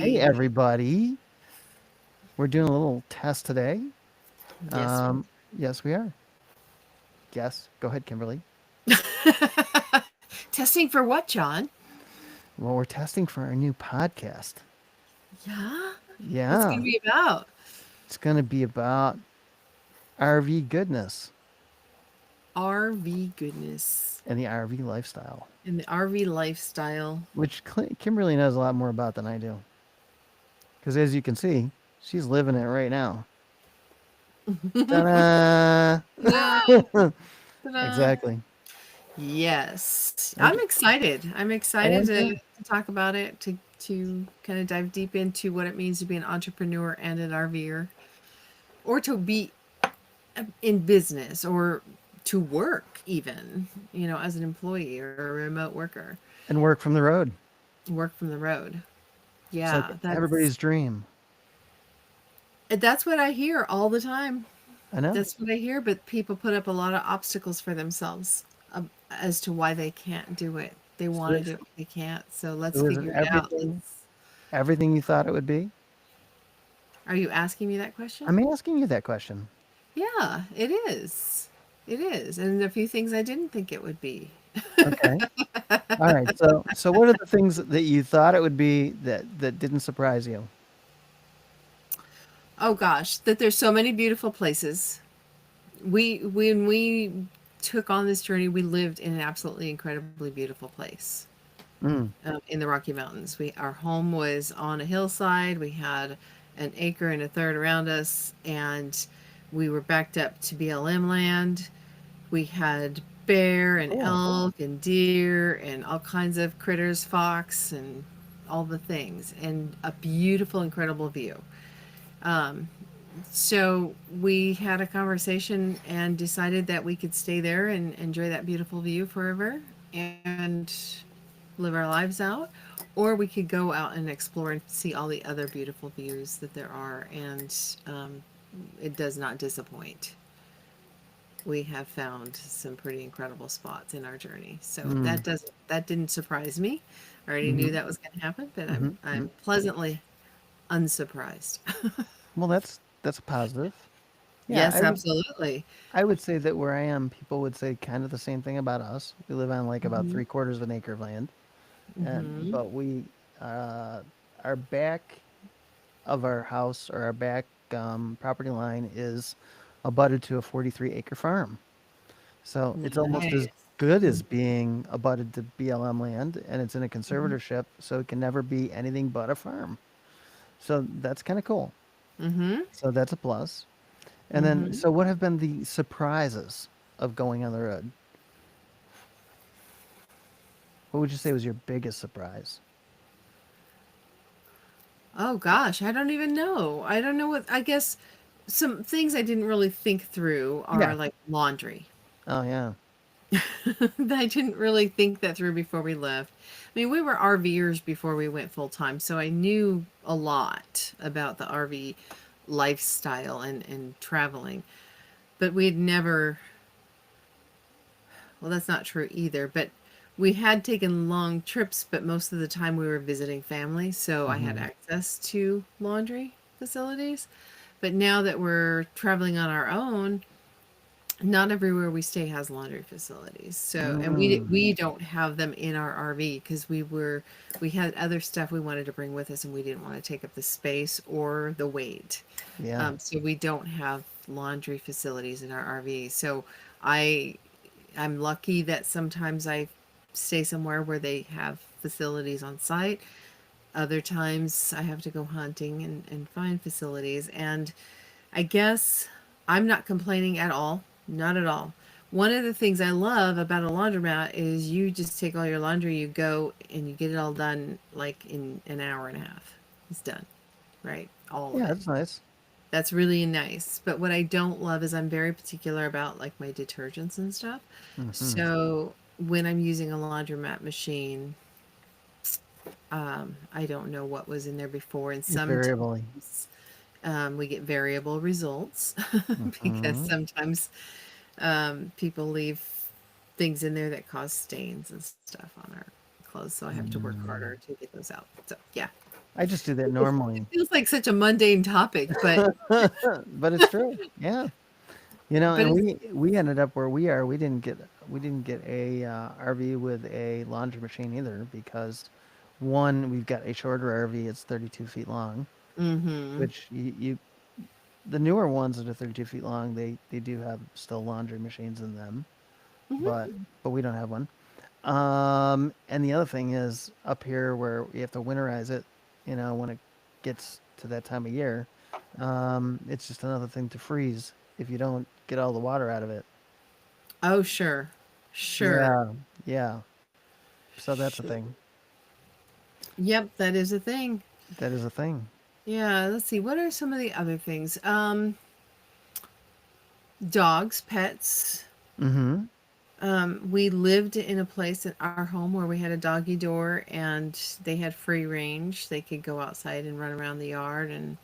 Hey, Hey. everybody. We're doing a little test today. Yes. Um, yes, we are. Yes. Go ahead, Kimberly. Testing for what, John? Well, we're testing for our new podcast. Yeah. What's it Yeah. going to be about? It's going to be about RV goodness RV goodness and the RV lifestyle, and the RV lifestyle. which Kimberly knows a lot more about than I do. Because as you can see, she's living it right now. Ta-da! Yeah. Ta-da. Exactly. Yes. I'm Aren't you? excited. I'm excited Aren't to, you? to talk about it, to kind of dive deep into what it means to be an entrepreneur and an RVer, or to be in business, or to work even, as an employee or a remote worker. And work from the road. Work from the road. It's like Yeah, that's everybody's dream. that's what I hear all the time. I know. That's what I hear, but people put up a lot of obstacles for themselves, as to why they can't do it. They So want to do it, but they can't. So let's so is it figure it out. everything you thought it would be? Are you asking me that question? I'm asking you that question. Yeah, it is. It is. And a few things I didn't think it would be. Okay. All right. So what are the things that you thought it would be that didn't surprise you? Oh gosh, that there's so many beautiful places. When we took on this journey, we lived in an absolutely incredibly beautiful place. Mm. In the Rocky Mountains. Our home was on a hillside. We had an acre and a third around us, and we were backed up to BLM land. We had bear and Cool. elk and deer and all kinds of critters, fox and all the things, and a beautiful, incredible view. Um, so we had a conversation and decided that we could stay there and enjoy that beautiful view forever and live our lives out, or we could go out and explore and see all the other beautiful views that there are. And it does not disappoint. We have found some pretty incredible spots in our journey. So Mm. that didn't surprise me. I already knew Mm-hmm. that was going to happen, but Mm-hmm. I'm pleasantly unsurprised. Well, that's a positive. Yeah, Yes, absolutely. I would say that where I am, people would say kind of the same thing about us. We live on like about Hmm. 3/4 of an acre of land, and Hmm. but we uh, our back of our house or our back property line is abutted to a 43-acre farm. So it's almost as Nice. good as being abutted to BLM land, and it's in a Hmm. conservatorship, so it can never be anything but a farm. So that's kind of cool. Hmm. So that's a plus. And then, Hmm. so what have been the surprises of going on the road? What would you say was your biggest surprise? Oh gosh, I don't even know. I don't know what, I guess some things I didn't really think through Yeah. are like laundry. Oh, yeah. I didn't really think that through before we left. I mean, we were RVers before we went full time, so I knew a lot about the RV lifestyle and traveling. But we had never, well, that's not true either, but we had taken long trips, but most of the time we were visiting family, so I had Hmm. access to laundry facilities. But now that we're traveling on our own, not everywhere we stay has laundry facilities. So, and Mm. we don't have them in our RV because we had other stuff we wanted to bring with us, and we didn't want to take up the space or the weight. Yeah. So we don't have laundry facilities in our RV. So I I'm lucky that sometimes I stay somewhere where they have facilities on site. Other times I have to go hunting and find facilities. And I guess I'm not complaining at all. Not at all. One of the things I love about a laundromat is you just take all your laundry, you go and you get it all done like in an hour and a half. It's done, right? All of Yeah, it. that's nice. That's really nice. But what I don't love is I'm very particular about like my detergents and stuff. Hmm. So when I'm using a laundromat machine, I don't know what was in there before, and Variably. sometimes we get variable results because Hmm. sometimes people leave things in there that cause stains and stuff on our clothes. So I have to work harder Mm. to get those out. So yeah. I just do that normally. It feels like such a mundane topic, but But it's true. Yeah. And it's we ended up where we are. We didn't get a RV with a laundry machine either because one, we've got a shorter RV. It's 32 feet long, mm-hmm. which the newer ones that are 32 feet long, they do have still laundry machines in them, Mm-hmm. but we don't have one. And the other thing is up here where we have to winterize it, when it gets to that time of year, it's just another thing to freeze if you don't get all the water out of it. Oh, sure. Sure. Yeah, yeah. So that's a Sure. thing. Yep, that is a thing. That is a thing. Yeah, let's see. What are some of the other things? Dogs, pets. Mm-hmm. We lived in a place in our home where we had a doggy door and they had free range. They could go outside and run around the yard and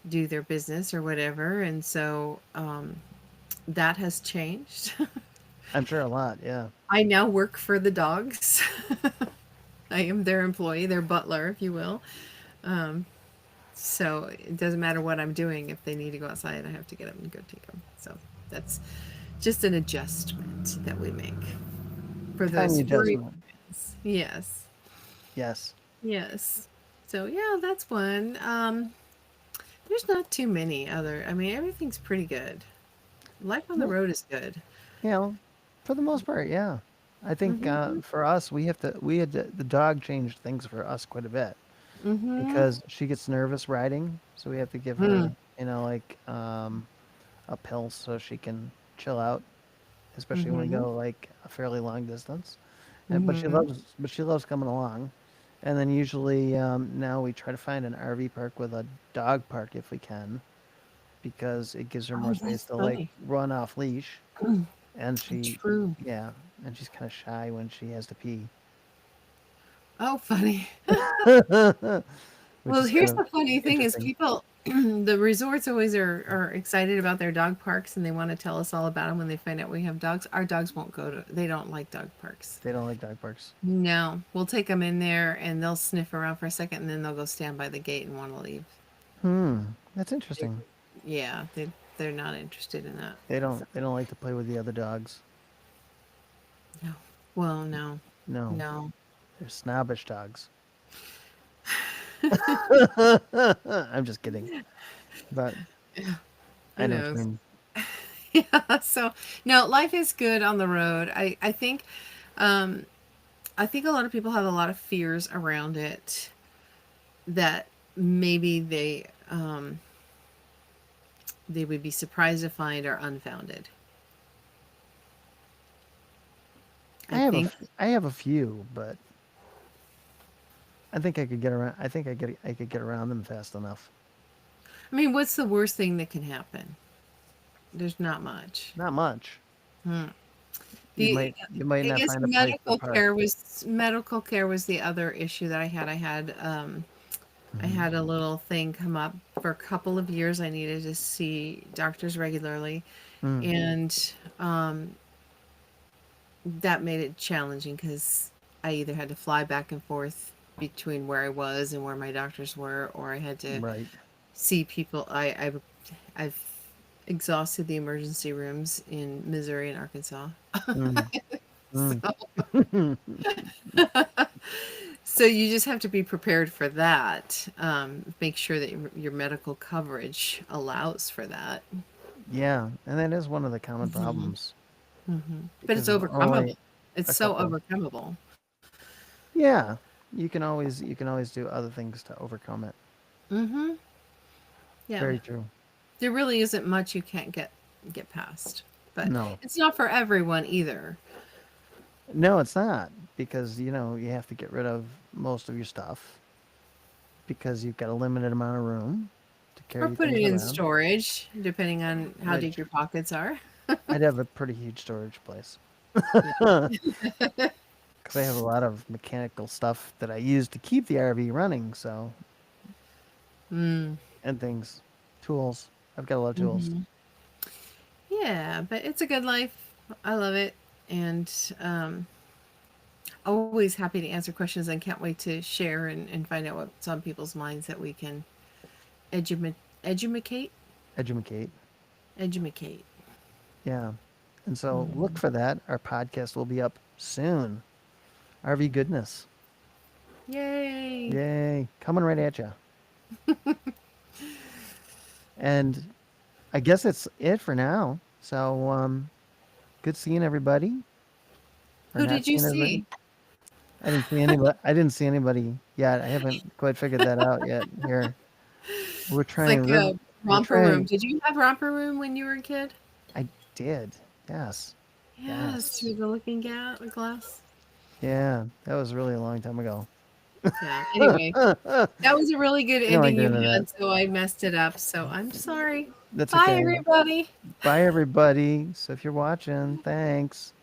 do their business or whatever. And so that has changed. I'm sure a lot. Yeah. I now work for the dogs. I am their employee, their butler, if you will. Um, so it doesn't matter what I'm doing. If they need to go outside, I have to get up and go take them. So that's just an adjustment that we make for Tiny those furry adjustment. ones. Yes. Yes. Yes. So yeah, that's one. There's not too many other. I mean, everything's pretty good. Life on the No, road is good. you know, for the most part, yeah. I think Mhm. for us, the dog changed things for us quite a bit Mhm. because she gets nervous riding, so we have to give Mm. her, like a pill so she can chill out, especially when we Mhm. go like a fairly long distance. And Mhm. but she loves coming along. And then usually now we try to find an RV park with a dog park if we can, because it gives her more Oh, space that's to like funny. run off leash. And True. yeah, and she's kind of shy when she has to pee, Oh, funny. which Well, is kind here's of the funny thing is interesting. people the resorts always are excited about their dog parks and they want to tell us all about them when they find out we have dogs. Our dogs won't go to they don't like dog parks. They don't like dog parks. No, we'll take them in there and they'll sniff around for a second and then they'll go stand by the gate and want to leave. That's They, interesting. yeah, they're not interested in that. So, They don't like to play with the other dogs. no. Well, no. No, No. they're snobbish dogs. I'm just kidding, but I Who know what you knows? mean. Yeah, so no, life is good on the road. Um I think a lot of people have a lot of fears around it that maybe they would be surprised to find are unfounded. I think I have a few, but I think I could get around. I could get around them fast enough. I mean, what's the worst thing that can happen? There's not much. Not much. Hmm. The You might I not guess find a place to park. medical care was the other issue that I had. I Hmm. had a little thing come up for a couple of years. I needed to see doctors regularly, Mm. and that made it challenging because I either had to fly back and forth between where I was and where my doctors were, or I had to Right. see people. I've exhausted the emergency rooms in Missouri and Arkansas. Mm. Mm. So, so you just have to be prepared for that. Make sure that your medical coverage allows for that. Yeah, and that is one of the common Hmm. problems But it's because of overcomable. only It's a so couple. overcomable. Yeah, you can always do other things to overcome it. Hmm. Yeah. Very true. There really isn't much you can't get past. But No, it's not for everyone either. no, it's not because you have to get rid of most of your stuff because you've got a limited amount of room to Or carry put things it in around. storage, depending on how deep Which your pockets are. I'd have a pretty huge storage place Yeah. because I have a lot of mechanical stuff that I use to keep the RV running. So Mm. and things, tools. I've got a lot of tools. Hmm. Yeah, but it's a good life. I love it. And always happy to answer questions and can't wait to share and find out what's on people's minds that we can edumacate, edumacate, Educate. edumacate. Yeah. And so look for that. Our podcast will be up soon. RV goodness. Yay! Yay. Coming right at you. And I guess that's it for now. So good seeing everybody. Or Who not did you seeing everybody. see? I didn't see anybody. I didn't see anybody yet. I haven't quite figured that out yet. Here, we're It's trying. like a We're romper room. trying. Did you have romper room when you were a kid? I did. Yes. Yes, Yes. through the looking glass. Yeah. That was really a long time ago. Yeah. Anyway, that was a really good You don't like ending the you end of that. had, so I messed it up. So I'm sorry. That's Bye, okay. everybody. Bye, everybody. So if you're watching, thanks.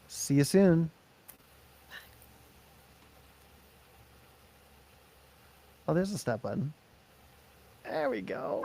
See you soon. Oh, there's a stop button. There we go.